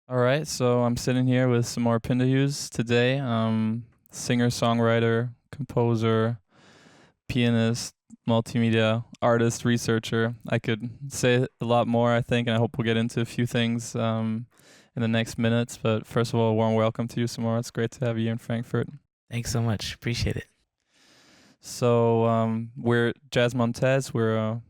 All right, so I'm sitting here with Samora Pinderhughes today. Singer, songwriter, composer, pianist, multimedia artist, researcher. I could say a lot more, I think, and I hope we'll get into a few things in the next minutes. But first of all, a warm welcome to you, Samora. It's great to have you in Frankfurt. Thanks so much. Appreciate it. So we're Jazz Montez. We're a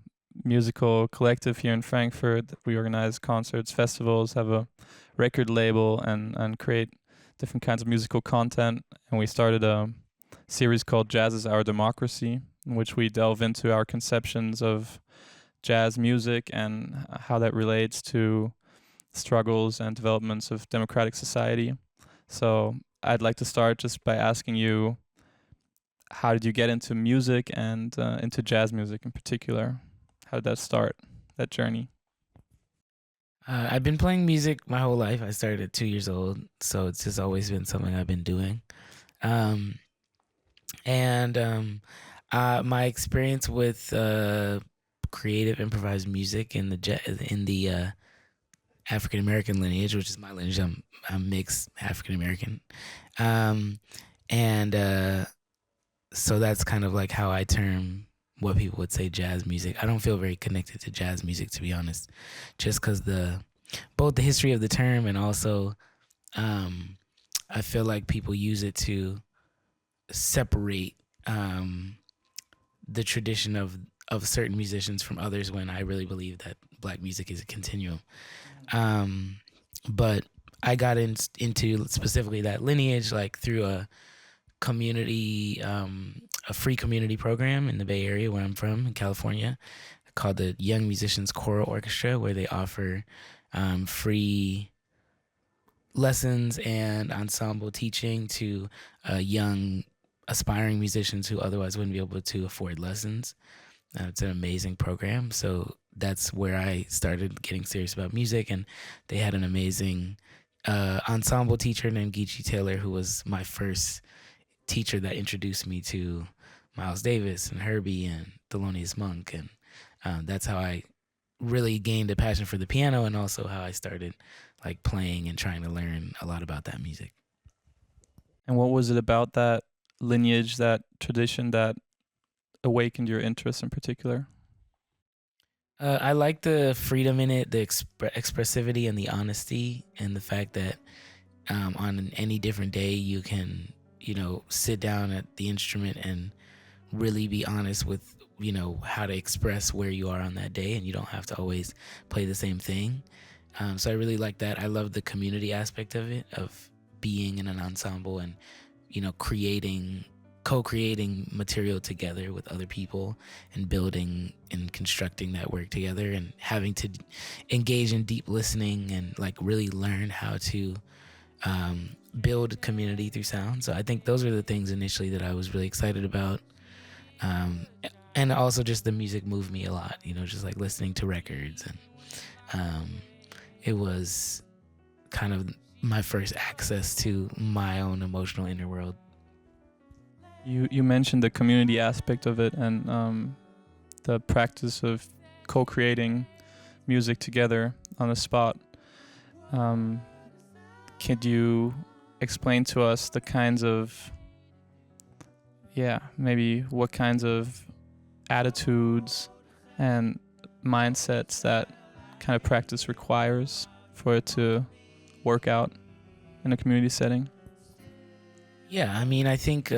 musical collective here in Frankfurt. We organize concerts, festivals, have a record label, and create different kinds of musical content. And we started a series called Jazz is Our Democracy, in which we delve into our conceptions of jazz music and how that relates to struggles and developments of democratic society. So I'd like to start just by asking you, how did you get into music and into jazz music in particular? How did that start, that journey? I've been playing music my whole life. I started at 2 years old, so it's just always been something I've been doing. Um, and my experience with creative improvised music in the African American lineage, which is my lineage. I'm mixed African American, um, and so that's kind of like how I term what people would say jazz music. I don't feel very connected to jazz music, to be honest, just because both the history of the term and also um, I feel like people use it to separate the tradition of certain musicians from others, when I really believe that black music is a continuum. Um, but I got into specifically that lineage like through a free community program in the Bay Area where I'm from in California, called the Young Musicians Choral Orchestra, where they offer free lessons and ensemble teaching to young aspiring musicians who otherwise wouldn't be able to afford lessons. It's an amazing program. So that's where I started getting serious about music, and they had an amazing ensemble teacher named Geechee Taylor, who was my first teacher that introduced me to Miles Davis and Herbie and Thelonious Monk, and that's how I really gained a passion for the piano, and also how I started like playing and trying to learn a lot about that music. And what was it about that lineage, that tradition, that awakened your interest in particular? I like the freedom in it, the expressivity and the honesty, and the fact that on any different day you can, sit down at the instrument and really be honest with, how to express where you are on that day, and you don't have to always play the same thing. So I really like that. I love the community aspect of it, of being in an ensemble and, co-creating material together with other people, and building and constructing that work together, and having to engage in deep listening and like really learn how to build community through sound. So I think those are the things initially that I was really excited about. Um, and also just the music moved me a lot, just like listening to records. And it was kind of my first access to my own emotional inner world. You mentioned the community aspect of it and the practice of co-creating music together on the spot. Could you explain to us the kinds of, maybe what kinds of attitudes and mindsets that kind of practice requires for it to work out in a community setting? Yeah, I mean, I think,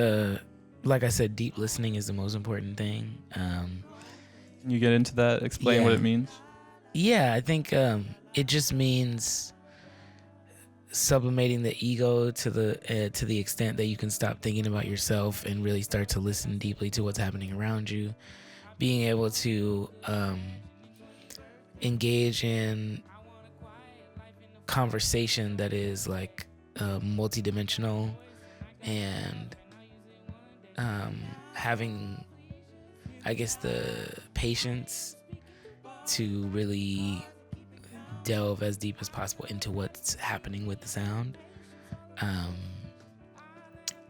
like I said, deep listening is the most important thing. Can you get into that? Explain what Yeah. it means. Yeah, I think it just means sublimating the ego to the extent that you can stop thinking about yourself and really start to listen deeply to what's happening around you. Being able to engage in conversation that is like multidimensional, and having, I guess, the patience to really delve as deep as possible into what's happening with the sound,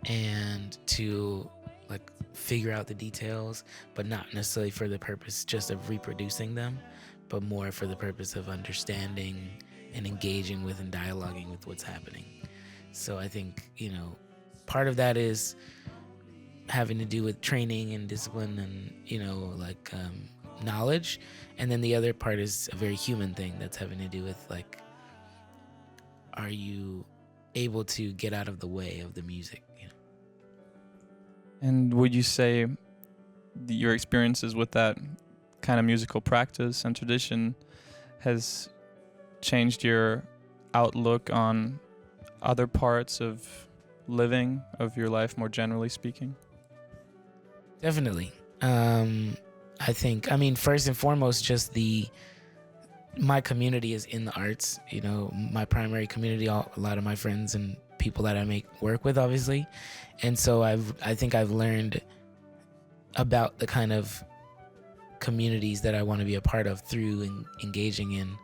and to like figure out the details, but not necessarily for the purpose just of reproducing them, but more for the purpose of understanding and engaging with and dialoguing with what's happening. So I think, part of that is having to do with training and discipline and, knowledge. And then the other part is a very human thing that's having to do with, like, are you able to get out of the way of the music? And would you say your experiences with that kind of musical practice and tradition has changed your outlook on other parts of living, of your life more generally speaking? Definitely. I think, first and foremost, just my community is in the arts. My primary community, a lot of my friends and people that I make work with, obviously. And so I think I've learned about the kind of communities that I want to be a part of through engaging in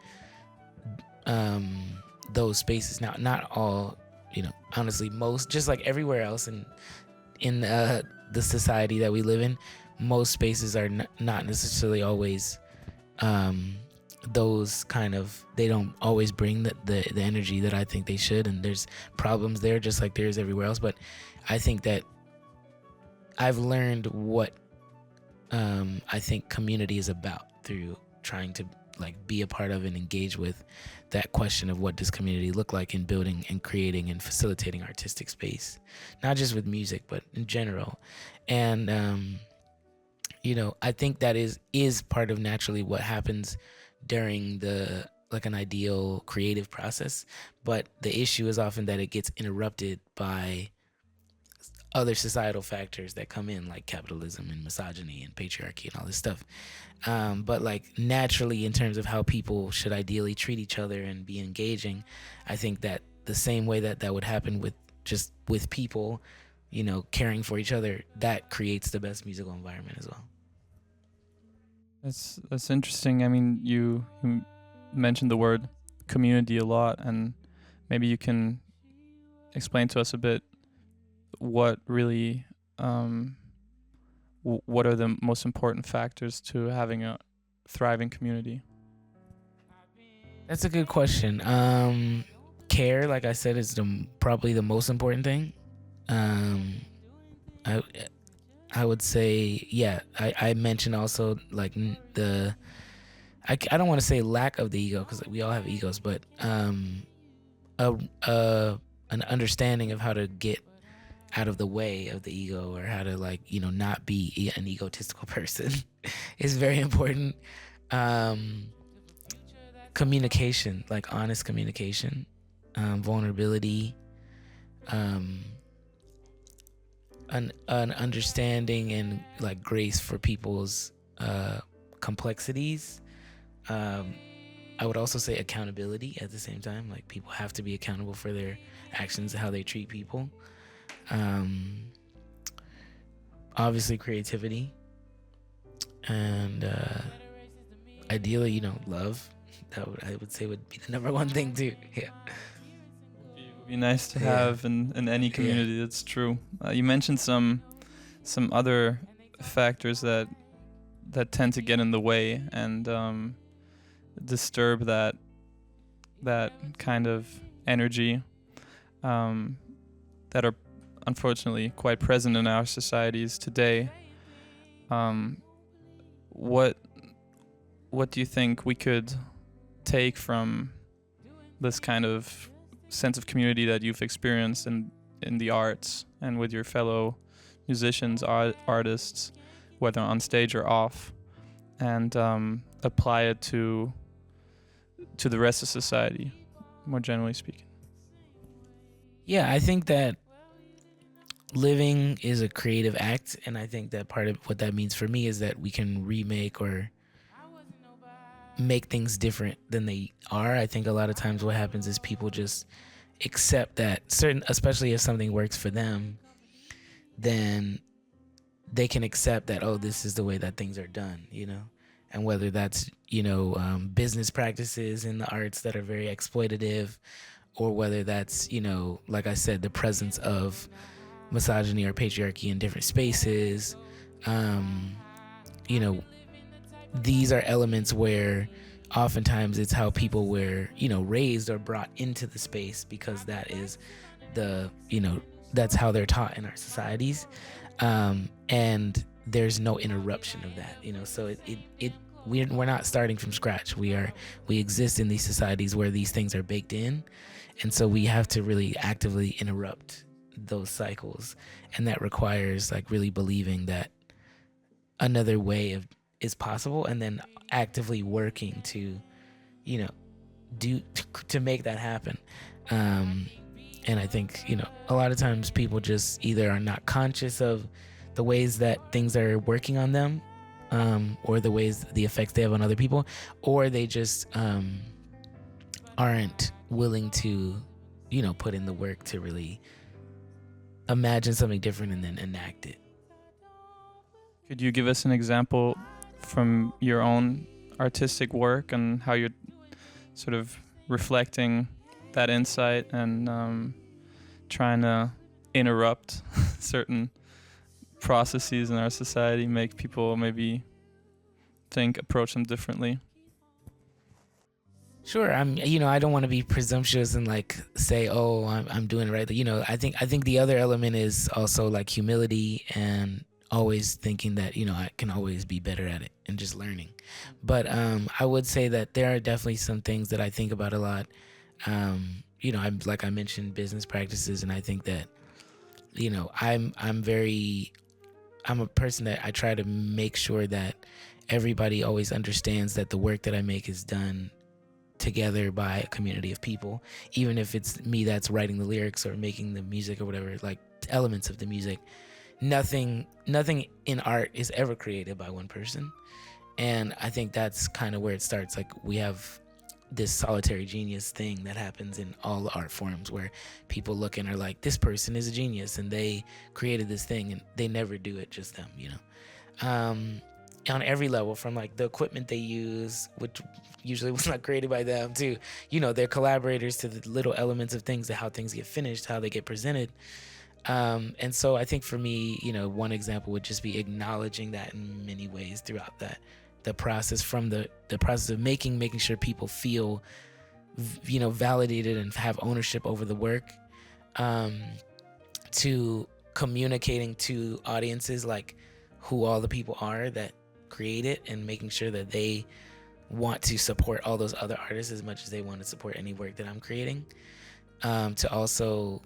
those spaces. Now, not all, honestly, most, just like everywhere else in the society that we live in, most spaces are not necessarily always those kind of, they don't always bring the energy that I think they should, and there's problems there just like there is everywhere else. But I think that I've learned what I think community is about through trying to be a part of and engage with that question of what does community look like in building and creating and facilitating artistic space, not just with music but in general. And I think that is part of naturally what happens during an ideal creative process, but the issue is often that it gets interrupted by other societal factors that come in, like capitalism and misogyny and patriarchy and all this stuff. But naturally, in terms of how people should ideally treat each other and be engaging, I think that the same way that would happen with people, caring for each other, that creates the best musical environment as well. That's interesting. I mean, you mentioned the word community a lot, and maybe you can explain to us a bit what really, what are the most important factors to having a thriving community? That's a good question. Care, like I said, is probably the most important thing. I would say, yeah. I mentioned also I don't want to say lack of the ego, because we all have egos, but an understanding of how to get out of the way of the ego, or how to not be an egotistical person is very important. Communication, honest communication, vulnerability, an understanding and grace for people's complexities. I would also say accountability at the same time. People have to be accountable for their actions, how they treat people. Obviously creativity, and ideally, love. I would say would be the number one thing too. Yeah. It would be nice to have in any community. That's true. You mentioned some other factors that tend to get in the way and disturb that kind of energy, that are unfortunately quite present in our societies today. What do you think we could take from this kind of sense of community that you've experienced in the arts and with your fellow musicians, artists, whether on stage or off, and apply it to the rest of society, more generally speaking? Yeah, I think that living is a creative act, and I think that part of what that means for me is that we can remake or make things different than they are. I think a lot of times what happens is people just accept that especially if something works for them, then they can accept that, oh, this is the way that things are done, and whether that's, business practices in the arts that are very exploitative, or whether that's, like I said, the presence of misogyny or patriarchy in different spaces. These are elements where oftentimes it's how people were, raised or brought into the space, because that is that's how they're taught in our societies. And there's no interruption of that, so we're not starting from scratch. We exist in these societies where these things are baked in. And so we have to really actively interrupt those cycles. And that requires like really believing that another way is possible, and then actively working to, to make that happen. And I think, a lot of times people just either are not conscious of the ways that things are working on them, or the effects they have on other people, or they just aren't willing to, put in the work to really imagine something different and then enact it. Could you give us an example from your own artistic work and how you're sort of reflecting that insight and trying to interrupt certain processes in our society, make people maybe approach them differently? Sure. I don't want to be presumptuous and like say, oh, I'm doing it right. I think the other element is also like humility and always thinking that, I can always be better at it and just learning. But I would say that there are definitely some things that I think about a lot. I'm like I mentioned business practices, and I think that, I'm a person that I try to make sure that everybody always understands that the work that I make is done together by a community of people, even if it's me that's writing the lyrics or making the music or whatever, like elements of the music. Nothing in art is ever created by one person. And I think that's kind of where it starts. Like, we have this solitary genius thing that happens in all art forms where people look and are like, this person is a genius and they created this thing, and they never do it, just them, on every level, from like the equipment they use, which usually was not created by them, to, their collaborators, to the little elements of things, to how things get finished, how they get presented. And so I think for me, one example would just be acknowledging that in many ways throughout the process, from the process of making sure people feel, validated and have ownership over the work, to communicating to audiences like who all the people are that create it, and making sure that they want to support all those other artists as much as they want to support any work that I'm creating, to also,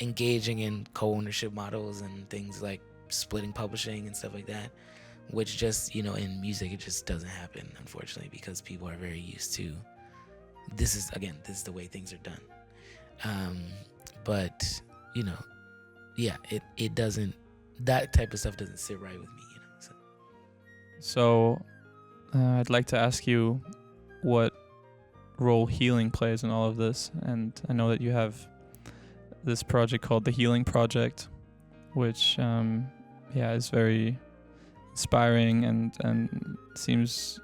engaging in co-ownership models and things like splitting publishing and stuff like that, which just, in music, it just doesn't happen, unfortunately, because people are very used to, this is the way things are done. But, it doesn't, that type of stuff doesn't sit right with me, So I'd like to ask you what role healing plays in all of this. And I know that you have this project called the Healing Project, which is very inspiring and seems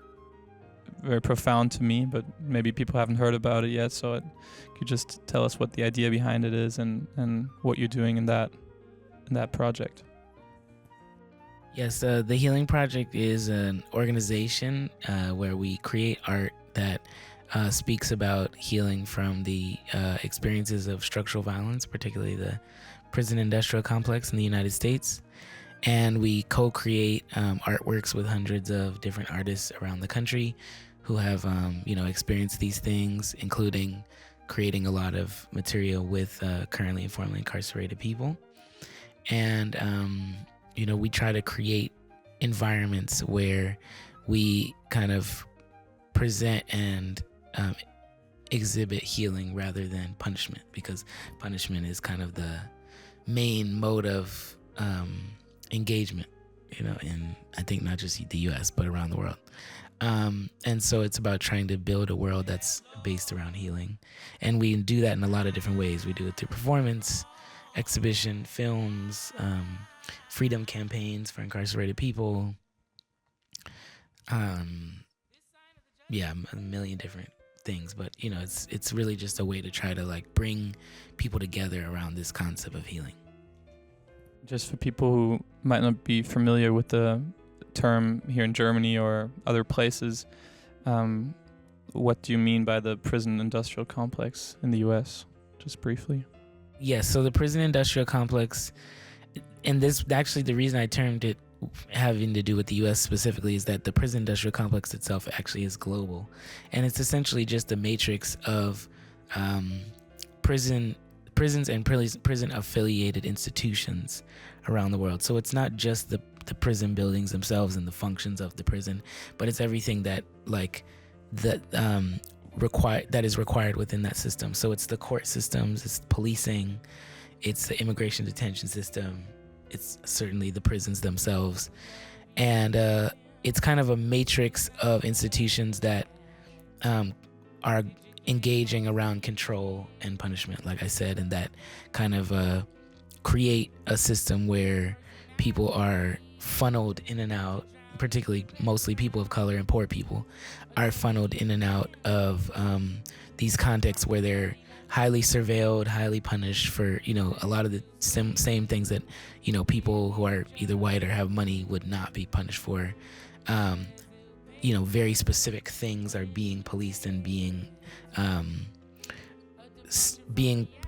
very profound to me, but maybe people haven't heard about it yet. So could you just tell us what the idea behind it is and what you're doing in that project? Yes, the Healing Project is an organization where we create art that speaks about healing from the experiences of structural violence, particularly the prison industrial complex in the United States. And we co-create artworks with hundreds of different artists around the country who have, experienced these things, including creating a lot of material with currently and formerly incarcerated people. And we try to create environments where we kind of present and exhibit healing rather than punishment, because punishment is kind of the main mode of engagement, in I think not just the US, but around the world. And so it's about trying to build a world that's based around healing. And we do that in a lot of different ways. We do it through performance, exhibition, films, freedom campaigns for incarcerated people. A million different things, but it's really just a way to try to like bring people together around this concept of healing. Just for people who might not be familiar with the term here in Germany or other places, what do you mean by the prison industrial complex in the U.S.? Just briefly. Yes, so the prison industrial complex, and this actually the reason I termed it having to do with the U.S. specifically is that the prison industrial complex itself actually is global, and it's essentially just a matrix of prisons and prison affiliated institutions around the world. So it's not just the prison buildings themselves and the functions of the prison, but it's everything that that is required within that system. So it's the court systems, it's policing, it's the immigration detention system, it's certainly the prisons themselves, and it's kind of a matrix of institutions that are engaging around control and punishment, like I said, and that kind of create a system where people are funneled in and out, particularly mostly people of color and poor people are funneled in and out of these contexts where they're highly surveilled, highly punished for, a lot of the same things that, people who are either white or have money would not be punished for. Very specific things are being policed and being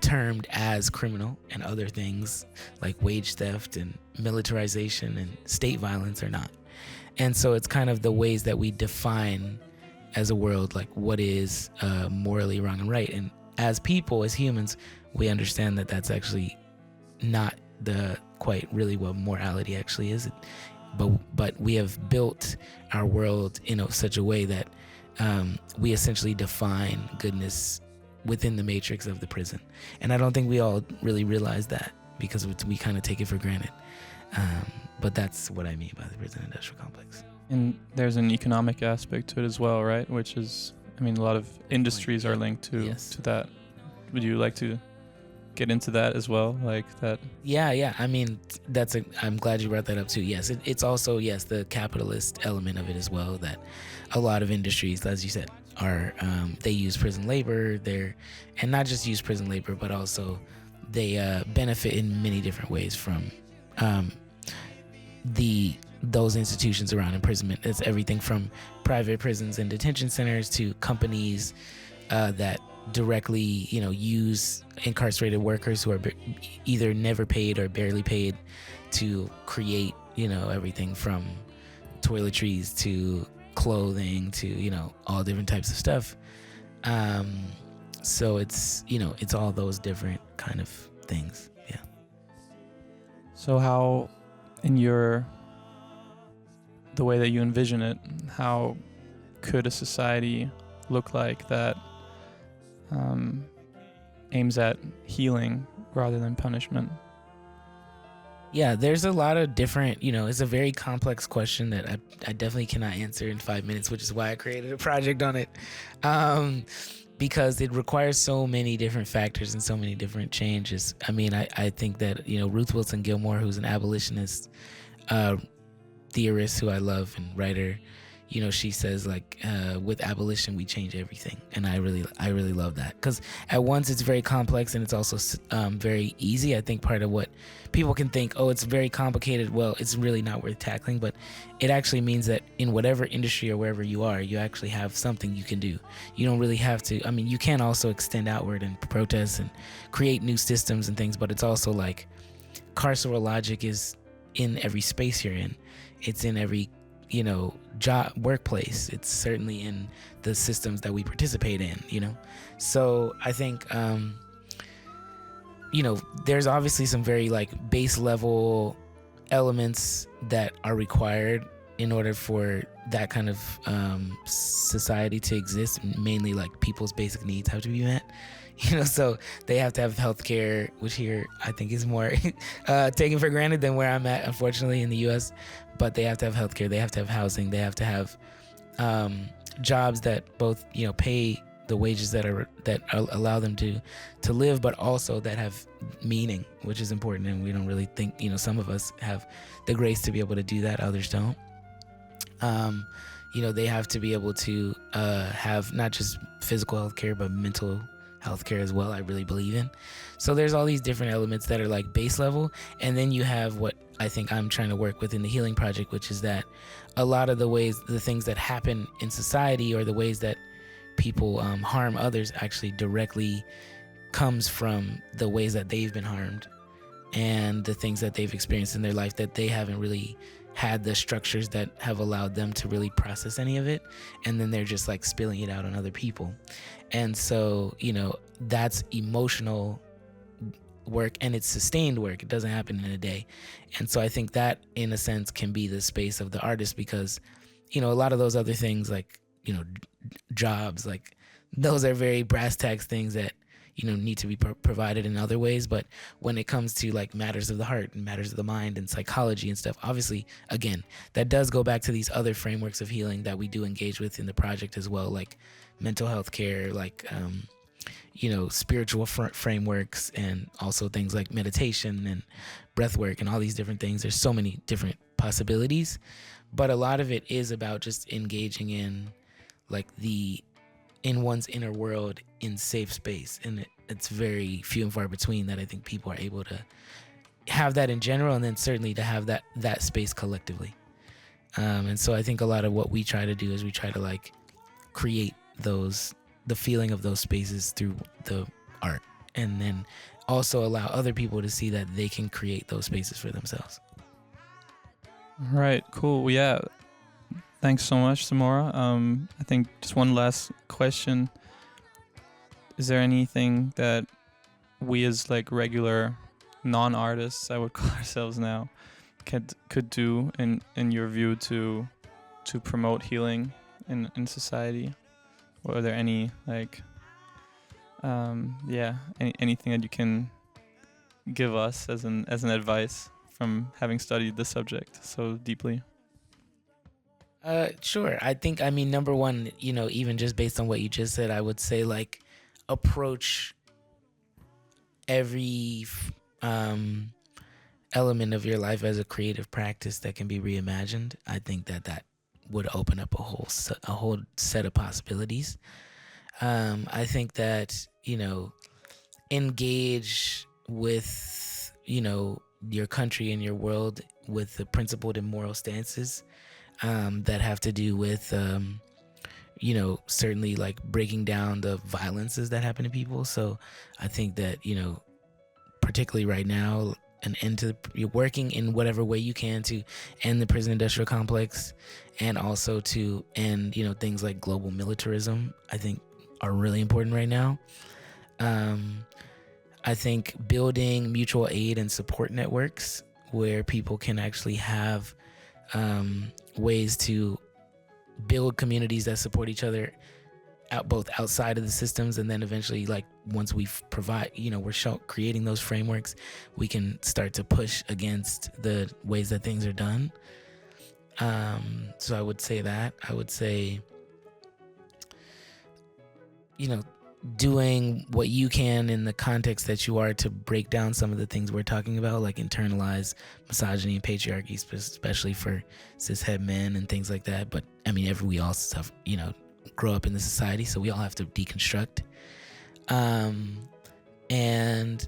termed as criminal, and other things like wage theft and militarization and state violence are not. And so it's kind of the ways that we define as a world, like what is morally wrong and right. And as people, as humans, we understand that that's actually not quite really what morality actually is. But we have built our world in such a way that we essentially define goodness within the matrix of the prison. And I don't think we all really realize that, because we kind of take it for granted. But that's what I mean by the prison industrial complex. And there's an economic aspect to it as well, right? Which is, a lot of industries are linked to that. Would you like to get into that as well, like that? Yeah. I'm glad you brought that up too. Yes, it's also the capitalist element of it as well. That a lot of industries, as you said, are they use prison labor. And not just use prison labor, but also they benefit in many different ways from those institutions around imprisonment. It's everything from private prisons and detention centers to companies that directly, use incarcerated workers who are either never paid or barely paid to create, everything from toiletries to clothing to, all different types of stuff. So it's, it's all those different kind of things. Yeah. So how, in the way that you envision it, how could a society look like that aims at healing rather than punishment? Yeah, there's a lot of different, it's a very complex question that I definitely cannot answer in 5 minutes, which is why I created a project on it. Because it requires so many different factors and so many different changes. I think that, Ruth Wilson Gilmore, who's an abolitionist theorist who I love and writer, she says with abolition we change everything, and I really love that, because at once it's very complex and it's also very easy. I think part of what people can think, it's very complicated, well, it's really not worth tackling, but it actually means that in whatever industry or wherever you are, you actually have something you can do. You don't really have to, you can also extend outward and protest and create new systems and things, but it's also like carceral logic is in every space you're in. It's in every job, workplace. It's certainly in the systems that we participate in, So I think, there's obviously some very base level elements that are required in order for that kind of society to exist. Mainly people's basic needs have to be met. So they have to have healthcare, which here I think is more taken for granted than where I'm at, unfortunately, in the U.S. But they have to have healthcare, they have to have housing, they have to have jobs that both pay the wages that allow them to live, but also that have meaning, which is important. And we don't really think, some of us have the grace to be able to do that, others don't. They have to be able to have not just physical healthcare, but mental healthcare as well, I really believe in. So there's all these different elements that are base level, and then you have what I think I'm trying to work with in the Healing Project, which is that a lot of the things that happen in society, or the ways that people harm others actually directly comes from the ways that they've been harmed and the things that they've experienced in their life that they haven't really had the structures that have allowed them to really process any of it, and then they're just like spilling it out on other people. And so, you know, that's emotional work, and it's sustained work. It doesn't happen in a day. And so I think that in a sense can be the space of the artist, because, you know, a lot of those other things, like, you know, jobs, like those are very brass tacks things that, you know, need to be provided in other ways. But when it comes to like matters of the heart and matters of the mind and psychology and stuff, obviously, again, that does go back to these other frameworks of healing that we do engage with in the project as well, like mental health care, like, you know, spiritual frameworks, and also things like meditation and breath work and all these different things. There's so many different possibilities, but a lot of it is about just engaging in like in one's inner world in safe space. And it's very few and far between that I think people are able to have that in general, and then certainly to have that space collectively. And so I think a lot of what we try to do is we try to like create the feeling of those spaces through the art, and then also allow other people to see that they can create those spaces for themselves. All right, cool. Well, yeah. Thanks so much, Samora. I think just one last question. Is there anything that we as like regular non-artists, I would call ourselves now, could do in your view to promote healing in society? Or are there any like anything that you can give us as an advice from having studied the subject so deeply? Sure. I mean, number one, you know, even just based on what you just said, I would say like approach every element of your life as a creative practice that can be reimagined. I think that would open up a whole set of possibilities. I think that, you know, engage with, you know, your country and your world with the principled and moral stances that have to do with, you know, certainly like breaking down the violences that happen to people. So I think that, you know, particularly right now, you're working in whatever way you can to end the prison industrial complex, and also to end, you know, things like global militarism, I think are really important right now. I think building mutual aid and support networks where people can actually have ways to build communities that support each other both outside of the systems, and then eventually, like, once we provide, you know, we're creating those frameworks, we can start to push against the ways that things are done. So I would say that. I would say, you know, doing what you can in the context that you are to break down some of the things we're talking about, like internalized misogyny and patriarchy, especially for cishet men and things like that. But I mean, we all stuff, you know, grow up in the society, so we all have to deconstruct. And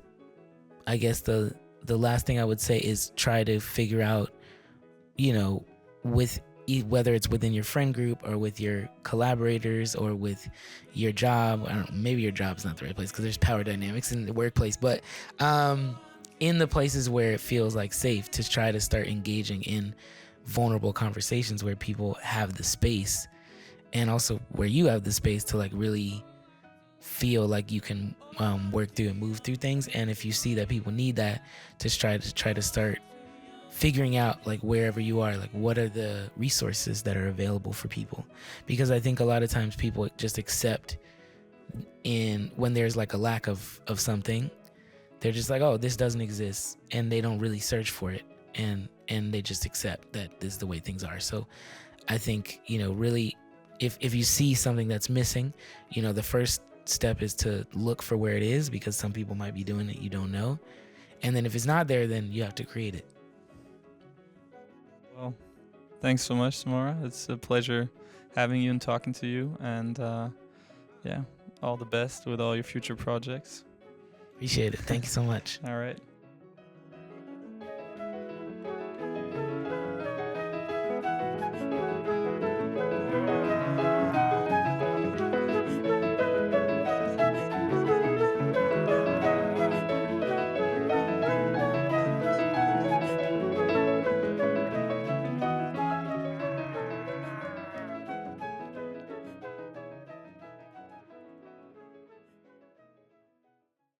I guess the last thing I would say is try to figure out, you know, whether it's within your friend group or with your collaborators or with your job. I don't know, maybe your job's not the right place because there's power dynamics in the workplace, but in the places where it feels like safe, to try to start engaging in vulnerable conversations where people have the space, and also where you have the space to like really feel like you can work through and move through things. And if you see that people need that, to try to start figuring out, like, wherever you are, like, what are the resources that are available for people. Because I think a lot of times people just accept when there's like a lack of something, they're just like, oh, this doesn't exist, and they don't really search for it, and they just accept that this is the way things are. So I think, you know, really, if you see something that's missing, you know, the first step is to look for where it is, because some people might be doing it you don't know. And then if it's not there, then you have to create it. Well, thanks so much, Samora. It's a pleasure having you and talking to you. And yeah, all the best with all your future projects. Appreciate it. Thank you so much. All right.